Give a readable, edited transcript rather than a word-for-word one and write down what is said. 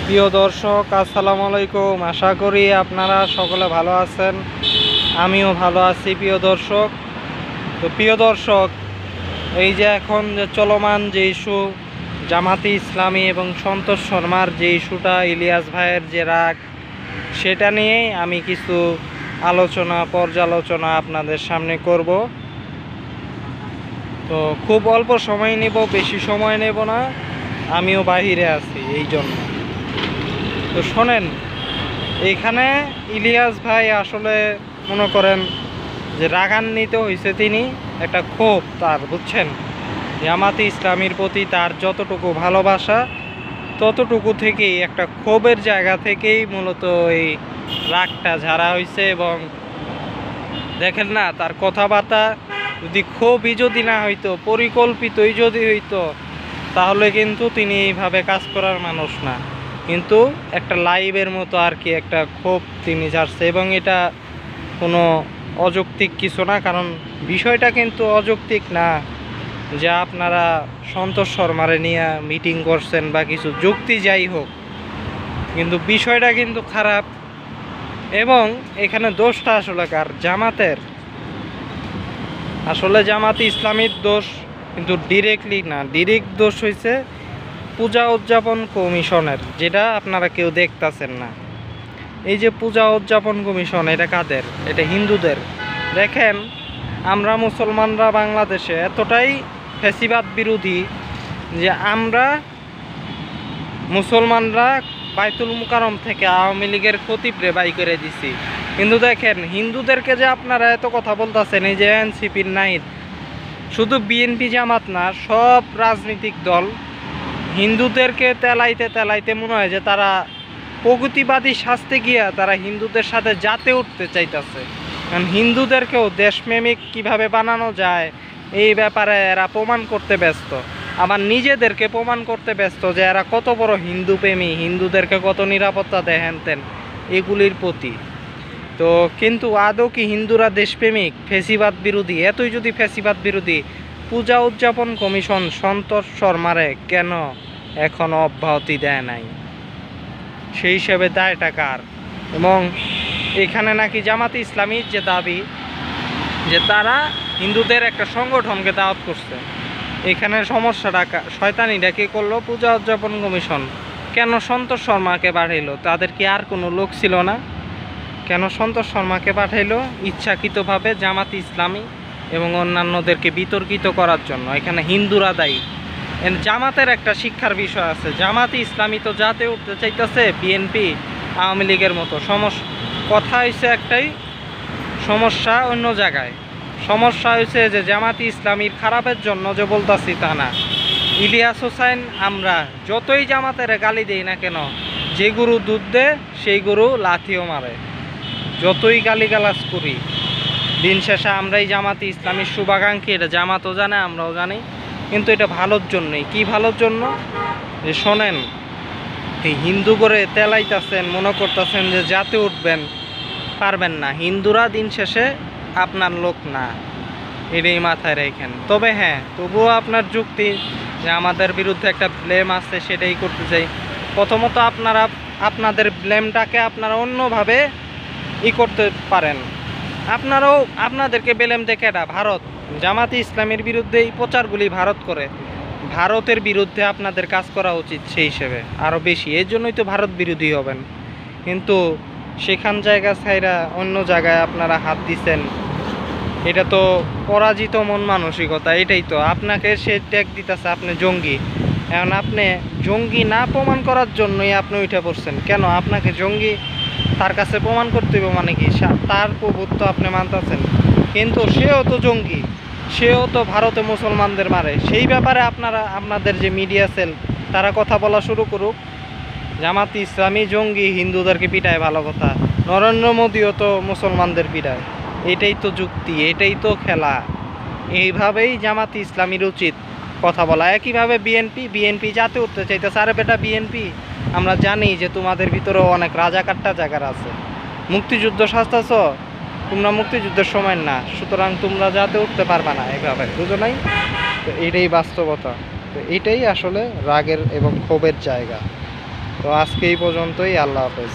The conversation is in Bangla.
প্রিয় দর্শক, আসসালামু আলাইকুম। আশা করি আপনারা সকলে ভালো আছেন, আমিও ভালো আছি। প্রিয় দর্শক, প্রিয় দর্শক, এই যে এখন যে চলমান যে ইস্যু জামাতে ইসলামী এবং সন্তোষ শর্মার যে ইস্যুটা, ইলিয়াস ভাইয়ের যে রাগ, সেটা নিয়েই আমি কিছু পর্যালোচনা আপনাদের সামনে করব। তো খুব অল্প সময় নেব, বেশি সময় নেব না, আমিও বাহিরে আছি এই জন্য। তো শোনেন, এইখানে ইলিয়াস ভাই আসলে মনে করেন যে রাগান্বিত হয়েছে, তিনি একটা ক্ষোভ তার, বুঝছেন, জামাতে ইসলামীর প্রতি তার যতটুকু ভালোবাসা ততটুকু থেকেই একটা ক্ষোভের জায়গা থেকেই মূলত এই রাগটা ঝাড়া হয়েছে। এবং দেখেন না, তার কথাবার্তা যদি ক্ষোভই যদি না হইতো, পরিকল্পিতই যদি হইতো, তাহলে কিন্তু তিনি এইভাবে কাজ করার মানুষ না। কিন্তু একটা লাইভের মতো আর কি একটা ক্ষোভ তিনি ঝাড়ছে, এবং এটা কোনো অযৌক্তিক কিছু না। কারণ বিষয়টা কিন্তু অযৌক্তিক না যে আপনারা সন্তোষ শর্মারে নিয়ে মিটিং করছেন বা কিছু, যুক্তি যাই হোক, কিন্তু বিষয়টা কিন্তু খারাপ। এবং এখানে দোষটা আসলে কার? জামাতের। আসলে জামাতে ইসলামীর দোষ কিন্তু ডিরেক্টলি না, ডিরেক্ট দোষ হয়েছে পূজা উদযাপন কমিশনের, যেটা আপনারা কেউ দেখতেছেন না। এই যে পূজা উদযাপন কমিশন, এটা কাদের? এটা হিন্দুদের। দেখেন, আমরা মুসলমানরা বাংলাদেশে এতটাই ফ্যাসিবাদ বিরোধী যে আমরা মুসলমানরা বাইতুল মুকাররম থেকে আওয়ামী লীগের খতিবরে বাই করে দিছি। কিন্তু দেখেন, হিন্দুদেরকে যে আপনারা এত কথা বলতেছেন, এই যে এনসিপির নাহিদ, শুধু বিএনপি জামাত না, সব রাজনৈতিক দল হিন্দুদেরকে তেলাইতে তেলাইতে মনে হয় যে তারা প্রগতিবাদী সাজতে গিয়া তারা হিন্দুদের সাথে জাতে উঠতে চাইতেছে। কারণ হিন্দুদেরকেও দেশপ্রেমিক কিভাবে বানানো যায় এই ব্যাপারে এরা প্রমাণ করতে ব্যস্ত। আবার নিজেদেরকে প্রমাণ করতে ব্যস্ত যে এরা কত বড় হিন্দু প্রেমী, হিন্দুদেরকে কত নিরাপত্তা দেয় হেনতেন এগুলির প্রতি। তো কিন্তু আদৌ কি হিন্দুরা দেশপ্রেমিক? ফ্যাসিবাদ বিরোধী? এতই যদি ফ্যাসিবাদ বিরোধী, পূজা উদযাপন কমিশন সন্তোষ শর্মারে কেন এখনও অব্যাহতি দেয় নাই? সেই হিসেবে দায়টা কার? এবং এখানে নাকি জামাতে ইসলামীর যে দাবি যে তারা হিন্দুদের একটা সংগঠনকে দাওয়াত করছে, এখানে সমস্যাটা শয়তানিটা কে করলো? পূজা উদযাপন কমিশন কেন সন্তোষ শর্মাকে পাঠাইলো? তাদের কি আর কোনো লোক ছিল না? কেন সন্তোষ শর্মাকে পাঠাইলো? ইচ্ছাকৃতভাবে জামাতে ইসলামী এবং অন্যান্যদেরকে বিতর্কিত করার জন্য। এখানে হিন্দুরা দায়ী। জামাতের একটা শিক্ষার বিষয় আছে। জামাতে ইসলামী তো যাতে উঠতে চাইতেছে বিএনপি আওয়ামী লীগের মতো। কথা হয়েছে একটাই, সমস্যা অন্য জায়গায়। সমস্যা হয়েছে যে জামাতে ইসলামীর খারাপের জন্য যে বলতাছি তা না। ইলিয়াস হোসাইন, আমরা যতই জামাতের গালি দেই না কেন, যে গরু দুধ দেয় সেই গরু লাথিও মারে। যতই গালিগালাজ করি, দিন শেষে আমরাই জামাতে ইসলামীর শুভাকাঙ্ক্ষী, এটা জামাতও জানে, আমরাও জানি। কিন্তু এটা ভালোর জন্যই। কি ভালোর জন্য? যে শোনেন, এই হিন্দু করে তেলাইতেছেন, মনে করতেছেন যে জাতে উঠবেন, পারবেন না। হিন্দুরা দিন শেষে আপনার লোক না, এটাই মাথায় রেখেন। তবে হ্যাঁ, তবুও আপনার যুক্তি যে আমাদের বিরুদ্ধে একটা ব্লেম আছে, সেটাই করতে চাই। প্রথমত আপনারা আপনাদের ব্লেমটাকে আপনারা অন্যভাবে করতে পারেন। আপনাদেরকে ব্লেম দেখে এটা ভারত, জামাতে ইসলামের বিরুদ্ধে এই প্রচারগুলি ভারত করে। ভারতের বিরুদ্ধে আপনাদের কাজ করা উচিত সেই হিসেবে আরও বেশি। এর জন্যই তো ভারত বিরোধী হবেন। কিন্তু সেখান জায়গা ছাইরা অন্য জায়গায় আপনারা হাত দিচ্ছেন, এটা তো পরাজিত মন মানসিকতা। এটাই তো আপনাকে সে ট্যাগ দিতেছে আপনি জঙ্গি। এখন আপনি জঙ্গি না প্রমাণ করার জন্যই আপনি উঠে পড়ছেন। কেন আপনাকে জঙ্গি তার কাছে প্রমাণ করতে হবে? মানে কি তার প্রভুত্ব আপনি মানতেছেন? কিন্তু সেও তো জঙ্গি, সেও তো ভারতে মুসলমানদের মারে। সেই ব্যাপারে আপনারা আপনাদের যে মিডিয়া সেল তারা কথা বলা শুরু করুক। জামাতে ইসলামী জঙ্গি, হিন্দুদেরকে পিটায়, ভালো কথা। নরেন্দ্র মোদীও তো মুসলমানদের পিটায়। এটাই তো যুক্তি, এটাই তো খেলা। এইভাবেই জামাতে ইসলামীর উচিত কথা বলা। একইভাবে বিএনপি যাতে উঠতে চাইতেছে। আরে বেটা বিএনপি, আমরা জানি যে তোমাদের ভিতরেও অনেক রাজাকারটা জায়গার আছে। মুক্তিযুদ্ধ শাস্তাছ, তোমরা মুক্তিযুদ্ধের সময় না, সুতরাং তোমরা যাতে উঠতে পারবে না এইভাবে, বুঝো নাই? তো এটাই বাস্তবতা। তো এটাই আসলে রাগের এবং ক্ষোভের জায়গা। তো আজকে এই পর্যন্তই, আল্লাহ হাফেজ।